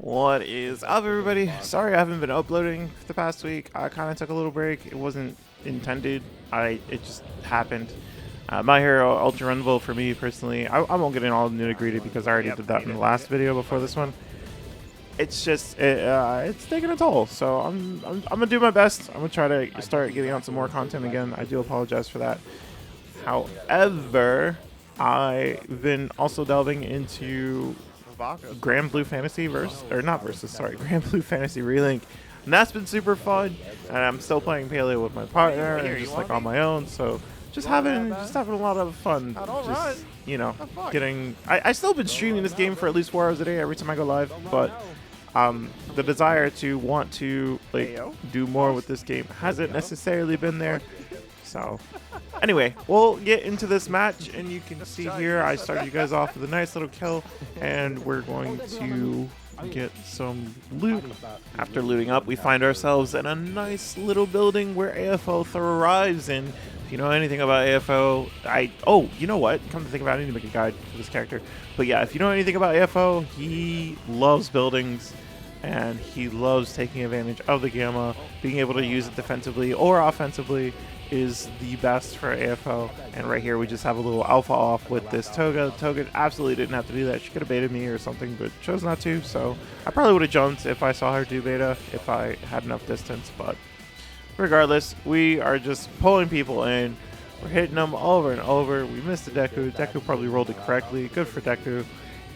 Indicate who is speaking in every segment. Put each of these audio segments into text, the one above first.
Speaker 1: What is up, everybody? Sorry I haven't been uploading for the past week. I kind of took a little break. It wasn't intended. It just happened. MHUR Ultra Runnable for me personally. I won't get in all nitty gritty because I already did that in the last video before this one. It's just it's taking a toll. So I'm gonna do my best. I'm gonna try to start getting out some more content again. I do apologize for that. However, I've been also delving into Grand Blue Fantasy Grand Blue Fantasy Relink, and that's been super fun. And I'm still playing Paleo with my partner, and just like on my own. So just having a lot of fun. Just, you know, getting. I still been streaming this game for at least 4 hours a day every time I go live, but the desire to want to like do more with this game hasn't necessarily been there. So anyway, we'll get into this match, and you can see here I started you guys off with a nice little kill, and we're going to get some loot. After looting up, we find ourselves in a nice little building where AFO thrives in. If you know anything about AFO, you know what? Come to think about it, I need to make a guide for this character. But yeah, if you know anything about AFO, he loves buildings, and he loves taking advantage of the Gamma. Being able to use it defensively or offensively is the best for AFO. And right here we just have a little alpha off with this Toga. Toga absolutely didn't have to do that. She could have baited me or something, but chose not to. So I probably would have jumped if I saw her do beta, if I had enough distance. But regardless, we are just pulling people in. We're hitting them over and over. We missed the Deku. Deku probably rolled it correctly. Good for Deku.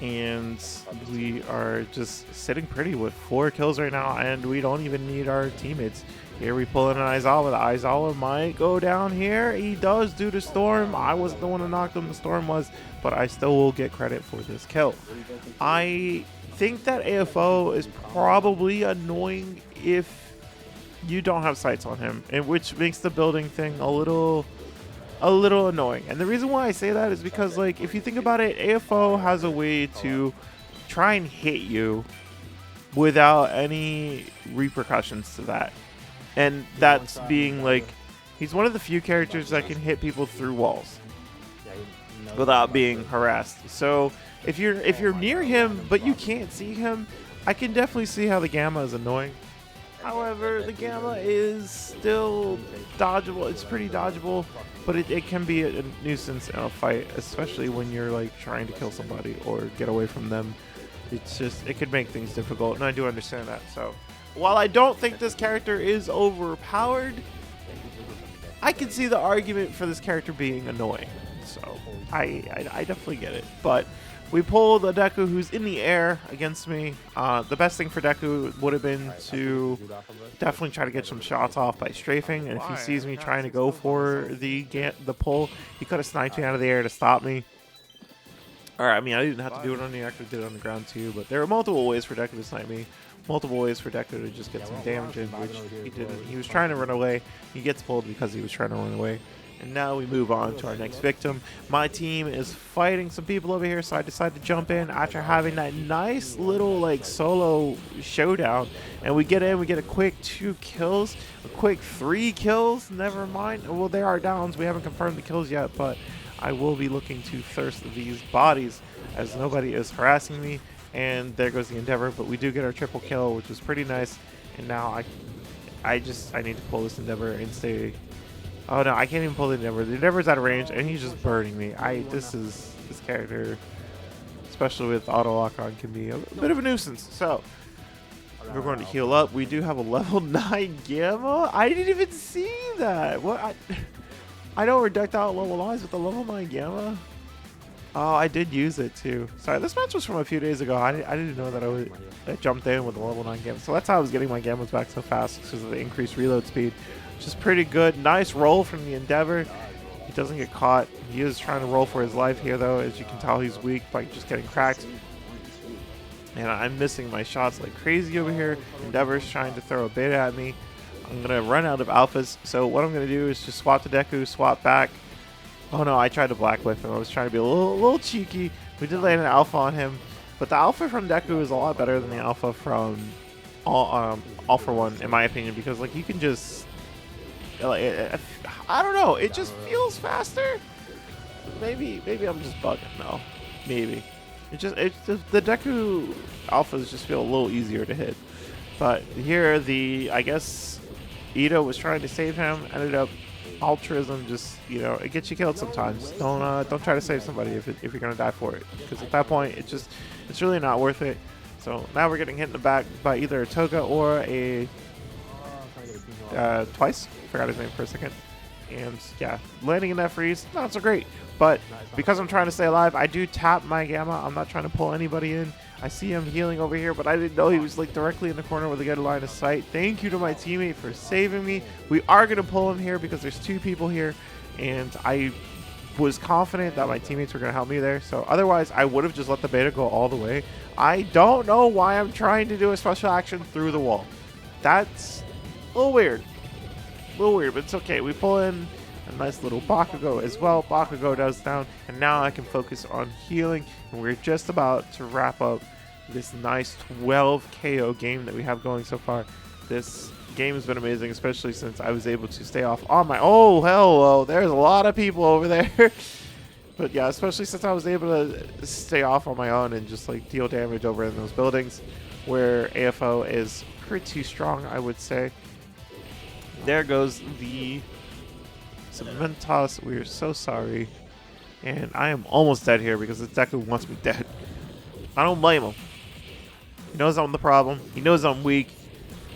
Speaker 1: And we are just sitting pretty with 4 kills right now, and we don't even need our teammates. Here we pull in an Aizawa. The Aizawa might go down here. He does due to Storm. I wasn't the one who knocked him. The Storm was, but I still will get credit for this kill. I think that AFO is probably annoying if you don't have sights on him, and which makes the building thing a little annoying. And the reason why I say that is because, like, if you think about it, AFO has a way to try and hit you without any repercussions to that. And that's being, like, he's one of the few characters that can hit people through walls without being harassed. So if you're near him but you can't see him, I can definitely see how the Gamma is annoying. However, the Gamma is still dodgeable. It's pretty dodgeable, but it can be a nuisance in a fight, especially when you're like trying to kill somebody or get away from them. It's just, it could make things difficult, and I do understand that. So while I don't think this character is overpowered, I can see the argument for this character being annoying. So I definitely get it. But we pull the Deku who's in the air against me. The best thing for Deku would have been to definitely try to get some shots off by strafing. And if he sees me trying to go for the pull, he could have sniped me out of the air to stop me. Alright, I mean, I didn't have to do it on the air, I could have did it on the ground too. But there are multiple ways for Deku to snipe me. Multiple ways for Deku to just get some damage in, which he didn't. He was trying to run away. He gets pulled because he was trying to run away. And now we move on to our next victim. My team is fighting some people over here, so I decided to jump in after having that nice little like solo showdown. And we get in, we get a quick 2 kills, a quick 3 kills, never mind. Well, there are downs. We haven't confirmed the kills yet, but I will be looking to thirst these bodies as nobody is harassing me. And there goes the Endeavor, but we do get our triple kill, which was pretty nice. And now I need to pull this Endeavor and stay. Oh no, I can't even pull the Endeavor. The Endeavor's out of range, and he's just burning me. This character, especially with auto lock on, can be a bit of a nuisance. So we're going to heal up. We do have a level 9 Gamma. I didn't even see that. What? I know Reductile level lies with the level 9 Gamma. Oh, I did use it too. Sorry, this match was from a few days ago. I didn't know that I jumped in with the level 9 Gamma. So that's how I was getting my Gammas back so fast, because of the increased reload speed, which is pretty good. Nice roll from the Endeavor. He doesn't get caught. He is trying to roll for his life here, though. As you can tell, he's weak by just getting cracked. And I'm missing my shots like crazy over here. Endeavor's trying to throw a beta at me. I'm going to run out of alphas. So what I'm going to do is just swap to Deku, swap back. Oh no, I tried to black whip him. I was trying to be a little cheeky. We did land an alpha on him, but the alpha from Deku is a lot better than the alpha from All For One, in my opinion, because like you can just, like, I don't know, it just feels faster. Maybe I'm just bugging. No, maybe. The Deku alphas just feel a little easier to hit. But here, I guess Ito was trying to save him, ended up altruism. Just, it gets you killed sometimes. Don't try to save somebody if you're gonna die for it, because at that point it's really not worth it. So now we're getting hit in the back by either a Toga or a Twice. Forgot his name for a second. And yeah, landing in that freeze, not so great. But because I'm trying to stay alive, I do tap my Gamma. I'm not trying to pull anybody in. I see him healing over here, but I didn't know he was like directly in the corner with a good line of sight. Thank you to my teammate for saving me. We are going to pull him here because there's 2 people here, and I was confident that my teammates were going to help me there. So otherwise, I would have just let the beta go all the way. I don't know why I'm trying to do a special action through the wall. That's a little weird. But it's okay. We pull in a nice little Bakugo as well. Bakugo does down, and now I can focus on healing. And we're just about to wrap up this nice 12 KO game that we have going so far. This game has been amazing, especially since I was able to stay off on my... Oh, hello. There's a lot of people over there. But yeah, especially since I was able to stay off on my own and just like deal damage over in those buildings where AFO is pretty strong, I would say. There goes the Cementos. We are so sorry. And I am almost dead here because the Deku wants me dead. I don't blame him. He knows I'm the problem. He knows I'm weak.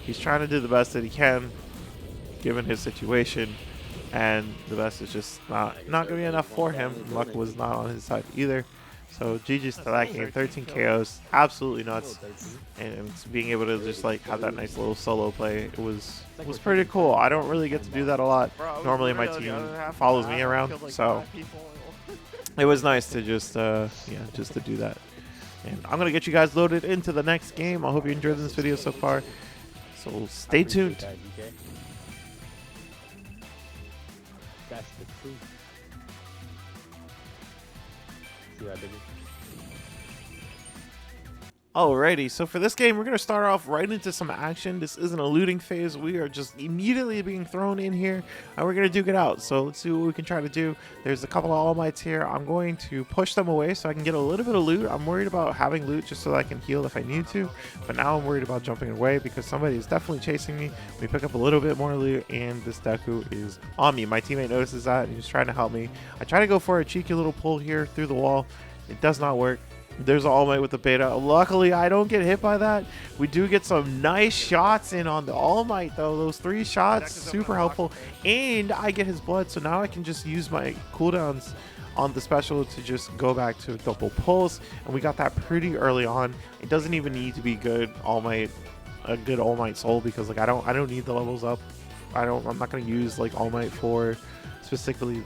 Speaker 1: He's trying to do the best that he can given his situation. And the best is just not going to be enough for him. Luck was not on his side either. So GG's to that game. 13 KOs. Absolutely nuts. And being able to just like have that nice little solo play, it was pretty cool. I don't really get to do that a lot. Normally my team follows me around, so it was nice to just just to do that. And I'm gonna get you guys loaded into the next game. I hope you enjoyed this video so far. So stay tuned.
Speaker 2: That's the truth. See what I did?
Speaker 1: Alrighty, so for this game, we're going to start off right into some action. This isn't a looting phase. We are just immediately being thrown in here, and we're going to duke it out. So let's see what we can try to do. There's a couple of All Mights here. I'm going to push them away so I can get a little bit of loot. I'm worried about having loot just so that I can heal if I need to, but now I'm worried about jumping away because somebody is definitely chasing me. We pick up a little bit more loot, and this Deku is on me. My teammate notices that, and he's trying to help me. I try to go for a cheeky little pull here through the wall. It does not work. There's an All Might with the beta. Luckily, I don't get hit by that. We do get some nice shots in on the All Might, though. Those 3 shots, super helpful. And I get his blood, so now I can just use my cooldowns on the special to just go back to double pulls. And we got that pretty early on. It doesn't even need to be good All Might, a good All Might soul, because like I don't need the levels up. I'm not gonna use like All Might for specifically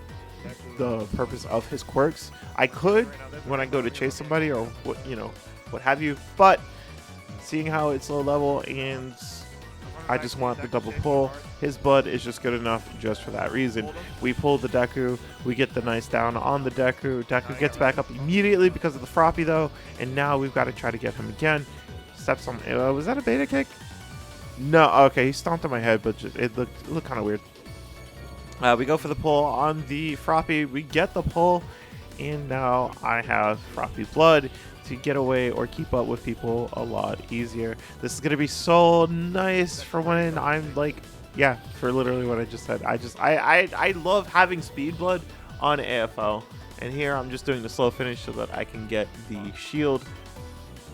Speaker 1: the purpose of his quirks. I could when I go to chase somebody or what have you, but seeing how it's low level and I just want the double pull, his blood is just good enough just for that reason. We pull the Deku, we get the nice down on the Deku. Deku gets back up immediately because of the Froppy though, and now we've got to try to get him again. Steps on, was that a beta kick? No, okay, he stomped on my head, but it looked kind of weird. We go for the pull on the Froppy. We get the pull, and now I have Froppy blood to get away or keep up with people a lot easier. This is going to be so nice for when I'm like, yeah, for literally what I just said. I love having speed blood on AFO, and here I'm just doing the slow finish so that I can get the shield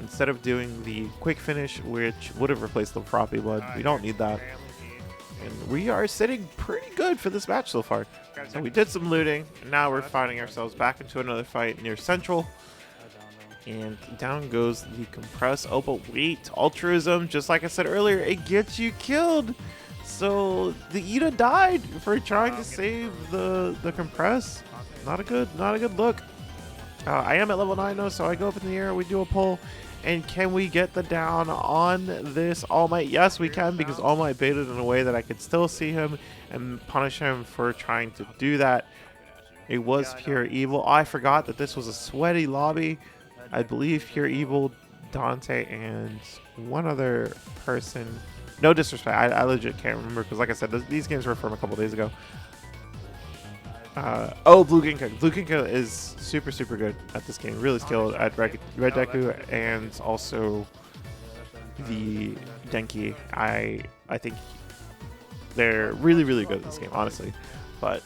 Speaker 1: instead of doing the quick finish, which would have replaced the Froppy blood. We don't need that. And we are sitting pretty good for this match so far. So we did some looting, and now we're finding ourselves back into another fight near Central. And down goes the compress. Oh, but wait, altruism, just like I said earlier, it gets you killed. So the Ida died for trying to save the compress. Not a good look. I am at level 9 though, so I go up in the air, we do a pull. And can we get the down on this All Might? Yes, we can, because All Might baited in a way that I could still see him and punish him for trying to do that. It was Pure Evil. I forgot that this was a sweaty lobby. I believe Pure Evil, Dante, and one other person. No disrespect, I legit can't remember, because like I said, these games were from a couple days ago. Oh, Blue Ginka. Blue Ginka is super, super good at this game. Really skilled at Red Deku and also the Denki. I think they're really, really good at this game, honestly. But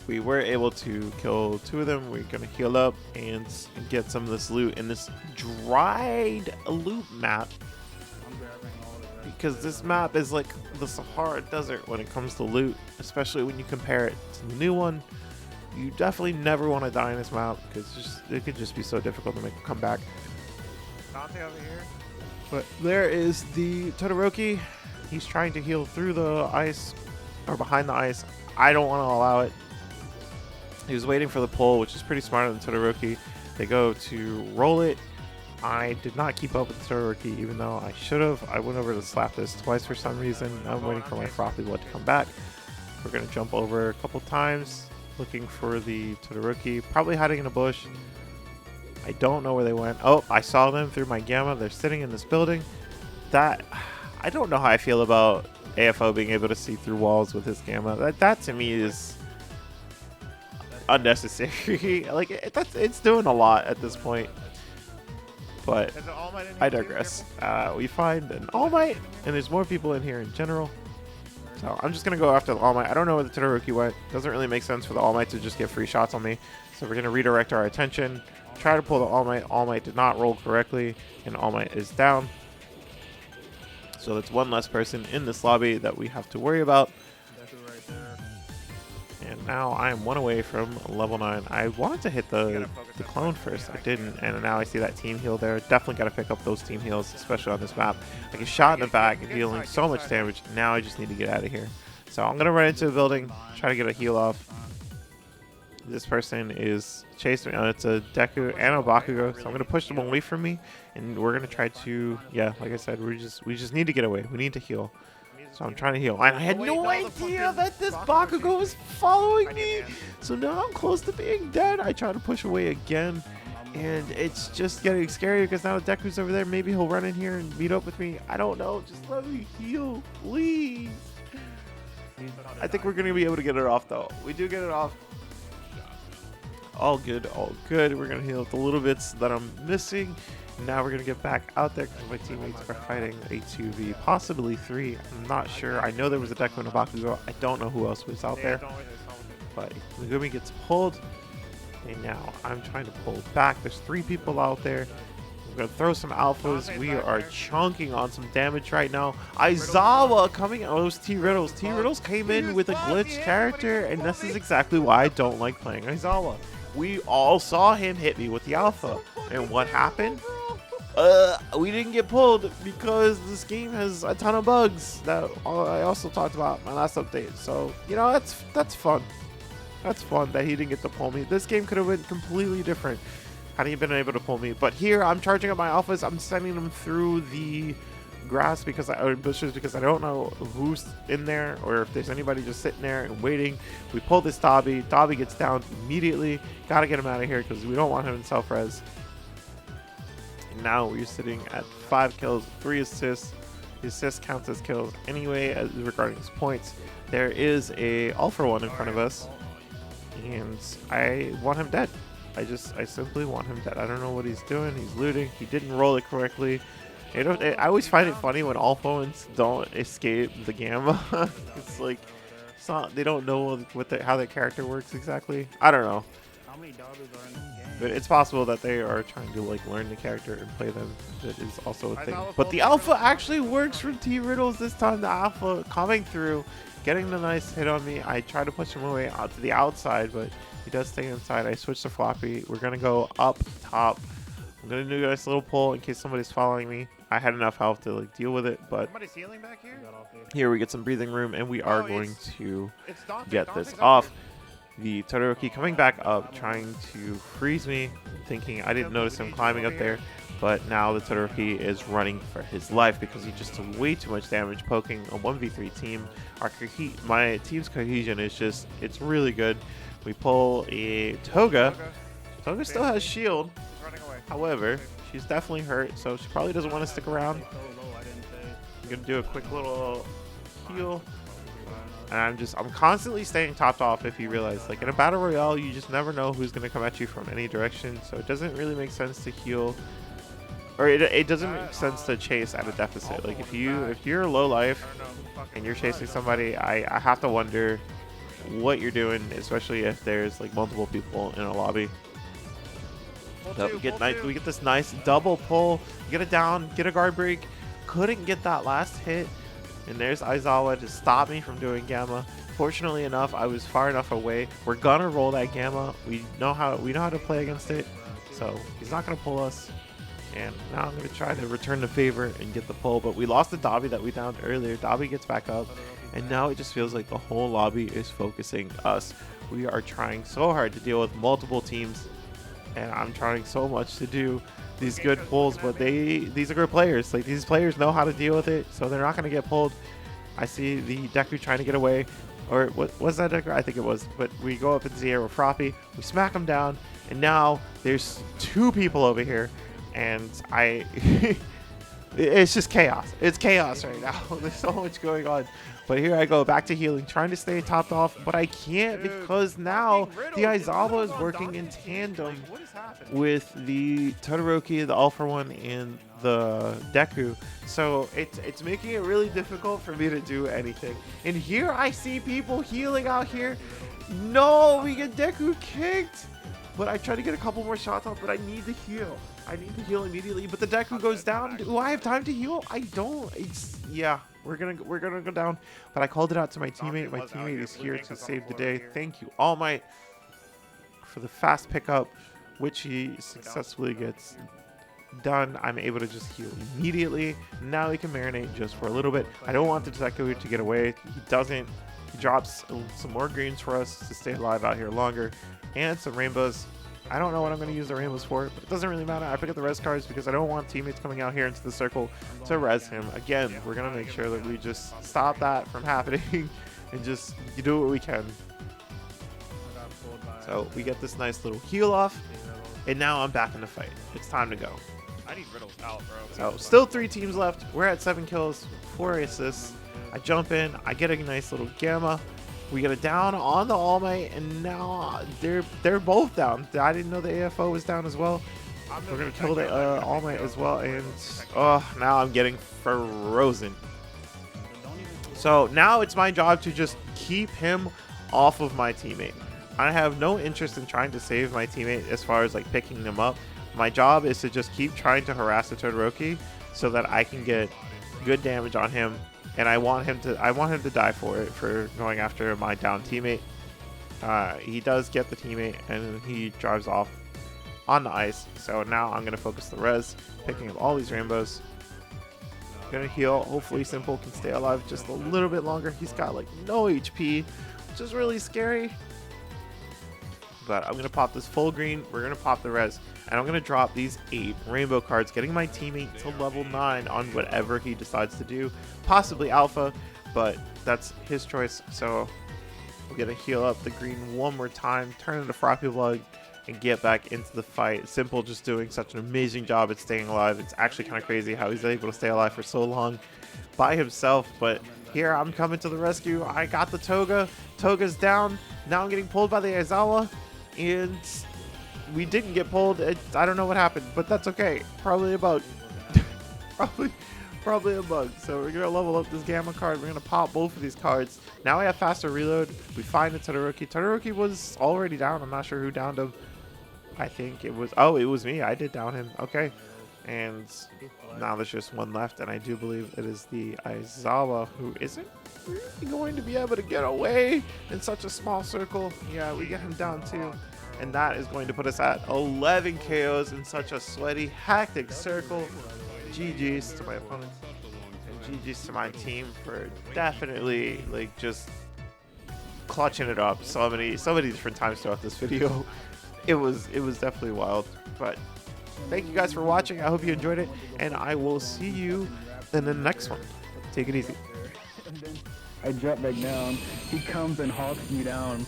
Speaker 1: we were able to kill 2 of them. We're going to heal up and get some of this loot in this dried loot map. Because this map is like the Sahara Desert when it comes to loot, especially when you compare it to the new one. You definitely never want to die in this map because it could just be so difficult to make a comeback.
Speaker 3: Dante over here.
Speaker 1: But there is the Todoroki. He's trying to heal through the ice or behind the ice. I don't want to allow it. He was waiting for the pull, which is pretty smart on the Todoroki. They go to roll it. I did not keep up with the Todoroki, even though I should have. I went over to slap this twice for some reason. I'm waiting for my frothy blood to come back. We're going to jump over a couple times, looking for the Todoroki, probably hiding in a bush. I don't know where they went. Oh, I saw them through my gamma. They're sitting in this building. I don't know how I feel about AFO being able to see through walls with his gamma. That to me is unnecessary. Like it's doing a lot at this point. But I digress. We find an All Might, and there's more people in here in general. So I'm just going to go after the All Might. I don't know where the Todoroki went. Doesn't really make sense for the All Might to just get free shots on me. So we're going to redirect our attention. Try to pull the All Might. All Might did not roll correctly, and All Might is down. So that's one less person in this lobby that we have to worry about. And now I am 1 away from level 9. I wanted to hit the clone first. I didn't. And now I see that team heal there. Definitely got to pick up those team heals, especially on this map. I get shot in the back and dealing so much damage. Now I just need to get out of here. So I'm going to run into the building, try to get a heal off. This person is chasing me. It's a Deku and a Bakugo. So I'm going to push them away from me. And we're going to try to, yeah, like I said, we just need to get away. We need to heal. So I'm trying to heal. And I had no idea that this Bakugo was following me. So now I'm close to being dead. I try to push away again. And it's just getting scary because now Deku's over there. Maybe he'll run in here and meet up with me. I don't know. Just let me heal, please. I think we're going to be able to get it off, though. We do get it off. All good, all good. We're going to heal the little bits that I'm missing. Now we're going to get back out there because my teammates are fighting a 2v, possibly 3. I'm not sure. I know there was a Deku and a Bakugo. I don't know who else was out there. But Megumi gets pulled. And now I'm trying to pull back. There's 3 people out there. We're going to throw some alphas. We are chunking on some damage right now. Aizawa coming out. Oh, those T-Riddles. T-Riddles came in with a glitched character. And this is exactly why I don't like playing Aizawa. We all saw him hit me with the alpha. And what happened? We didn't get pulled because this game has a ton of bugs that I also talked about in my last update. So, you know, that's fun. That's fun that he didn't get to pull me. This game could have been completely different had he been able to pull me. But here, I'm charging up my alphas. I'm sending them through the grass or bushes because I don't know who's in there or if there's anybody just sitting there and waiting. We pull this Dobby. Dobby gets down immediately. Got to get him out of here because we don't want him in self-res. Now we're sitting at 5 kills, 3 assists. The assist counts as kills anyway regarding his points. There is a all-for-one in front of us, and I want him dead. I simply want him dead. I don't know what he's doing. He's looting. He didn't roll it correctly. I always find it funny when all-for-ones don't escape the gamma. It's like they don't know how their character works exactly. I don't know.
Speaker 3: How many dogs are in this game?
Speaker 1: But it's possible that they are trying to like learn the character and play them. That is also a thing. But the alpha actually works for T-Riddles this time. The alpha coming through, getting the nice hit on me. I try to push him away out to the outside, but he does stay inside. I switch to floppy. We're gonna go up top. I'm gonna do a nice little pull in case somebody's following me. I had enough health to like deal with it, but
Speaker 3: Somebody's healing back here?
Speaker 1: here we get some breathing room, and we are going to get this off. The Todoroki coming back up, trying to freeze me, thinking I didn't notice him climbing up there, but now the Todoroki is running for his life because he just took way too much damage poking a 1v3 team. My team's cohesion is just, it's really good. We pull a Toga. Toga still has shield, however, she's definitely hurt, so she probably doesn't want to stick around. I'm going to do a quick little heal. And I'm constantly staying topped off. If you realize, like in a battle royale, you just never know who's gonna come at you from any direction. So it doesn't really make sense to heal, or it doesn't make sense to chase at a deficit. Like if you're low life and you're chasing somebody, I have to wonder what you're doing, especially if there's like multiple people in a lobby. But we get this nice double pull, get it down, get a guard break. Couldn't get that last hit, and there's Aizawa to stop me from doing Gamma. Fortunately enough, I was far enough away. We're gonna roll that Gamma. We know how to play against it, so he's not gonna pull us. And now I'm gonna try to return the favor and get the pull. But we lost the Dobby that we downed earlier. Dobby gets back up, and now it just feels like the whole lobby is focusing us. We are trying so hard to deal with multiple teams, and I'm trying so much to do these good pulls, but these are good players. Like these players know how to deal with it, so they're not gonna get pulled. I see the Deku trying to get away, or what was that Deku? I think it was. But we go up in the air with Froppy, we smack him down, and now there's 2 people over here, and it's just chaos. It's chaos right now. There's so much going on. But here I go, back to healing, trying to stay topped off, but I can't because now the Aizawa is working in tandem with the Todoroki, the All For One, and the Deku. So it's making it really difficult for me to do anything. And here I see people healing out here. No, we get Deku kicked. But I try to get a couple more shots off, but I need to heal. I need to heal immediately, but the Deku goes down. Do I have time to heal? I don't. Yeah, we're gonna go down. But I called it out to my teammate. My teammate is here to save the day. Thank you, All Might, for the fast pickup, which he successfully gets done. I'm able to just heal immediately. Now he can marinate just for a little bit. I don't want the Deku to get away. He doesn't. He drops some more greens for us to stay alive out here longer, and some rainbows. I don't know what I'm going to use the rainbows for, but it doesn't really matter. I pick up the res cards because I don't want teammates coming out here into the circle to res him. Again, we're going to make sure that we just stop that from happening and just do what we can. So we get this nice little heal off, and now I'm back in the fight. It's time to go.
Speaker 3: I need riddles out, bro.
Speaker 1: So still 3 teams left. We're at 7 kills, 4 assists. I jump in. I get a nice little Gamma. We get a down on the All Might, and now they're both down. I didn't know the AFO was down as well. We're gonna kill the All Might as well, and now I'm getting frozen. So now it's my job to just keep him off of my teammate. I have no interest in trying to save my teammate as far as like picking them up. My job is to just keep trying to harass the Todoroki so that I can get good damage on him. And I want him to die for it, for going after my down teammate. He does get the teammate, and he drives off on the ice. So now I'm gonna focus the res, picking up all these rainbows. Gonna heal. Hopefully Simple can stay alive just a little bit longer. He's got like no HP, which is really scary. But I'm gonna pop this full green. We're gonna pop the res, and I'm gonna drop these 8 rainbow cards, getting my teammate to level 9 on whatever he decides to do, possibly alpha, but that's his choice. So we're gonna heal up the green one more time, turn into Froppy Blood, and get back into the fight. Simple just doing such an amazing job at staying alive. It's actually kind of crazy how he's able to stay alive for so long by himself. But here I'm coming to the rescue. I got the Toga. Toga's down. Now I'm getting pulled by the Aizawa. And we didn't get pulled. I don't know what happened, but that's okay. Probably a bug. probably a bug. So we're gonna level up this Gamma card. We're gonna pop both of these cards. Now we have faster reload. We find the Todoroki. Todoroki was already down. I'm not sure who downed him. I think it was. Oh, it was me. I did down him. Okay. And now there's just one left, and I do believe it is the Aizawa, who isn't really going to be able to get away in such a small circle. Yeah, we get him down too, and that is going to put us at 11 KOs in such a sweaty, hectic circle. GG's to my opponents, and GG's to my team for definitely like just clutching it up so many different times throughout this video. It was definitely wild, but thank you guys for watching. I hope you enjoyed it, and I will see you in the next one. Take it easy.
Speaker 4: And then I drop back down. He comes and hawks me down.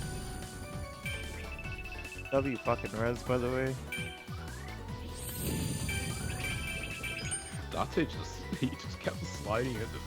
Speaker 1: W fucking res, by the way.
Speaker 2: Dante he just kept sliding into me.